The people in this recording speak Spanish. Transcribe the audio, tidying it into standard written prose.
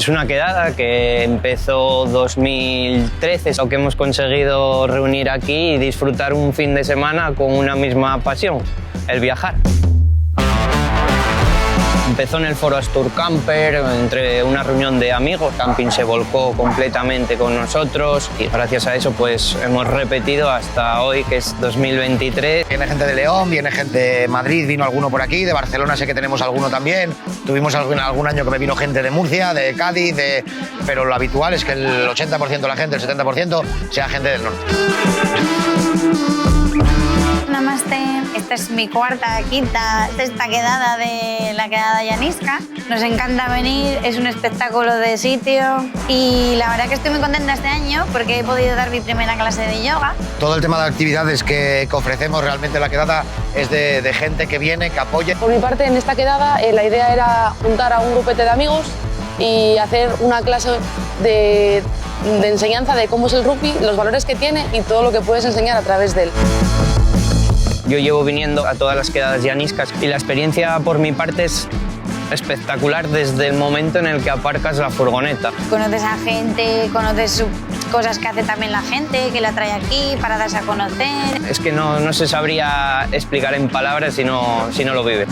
Es una quedada que empezó 2013, lo que hemos conseguido reunir aquí y disfrutar un fin de semana con una misma pasión, el viajar. Empezó en el foro Astur Camper, entre una reunión de amigos. Camping se volcó completamente con nosotros y gracias a eso pues hemos repetido hasta hoy, que es 2023. Viene gente de León, viene gente de Madrid, vino alguno por aquí, de Barcelona sé que tenemos alguno también. Tuvimos algún año que me vino gente de Murcia, de Cádiz, pero lo habitual es que el 80% de la gente, el 70% sea gente del norte. Namaste, esta es mi quinta, sexta quedada de la quedada llanisca. Nos encanta venir, es un espectáculo de sitio y la verdad que estoy muy contenta este año porque he podido dar mi primera clase de yoga. Todo el tema de actividades que ofrecemos realmente en la quedada es de gente que viene, que apoya. Por mi parte, en esta quedada la idea era juntar a un grupete de amigos y hacer una clase de enseñanza de cómo es el rugby, los valores que tiene y todo lo que puedes enseñar a través de él. Yo llevo viniendo a todas las quedadas llaniscas y la experiencia por mi parte es espectacular desde el momento en el que aparcas la furgoneta. Conoces a gente, conoces cosas que hace también la gente, que la trae aquí para darse a conocer. Es que no se sabría explicar en palabras si no lo vive.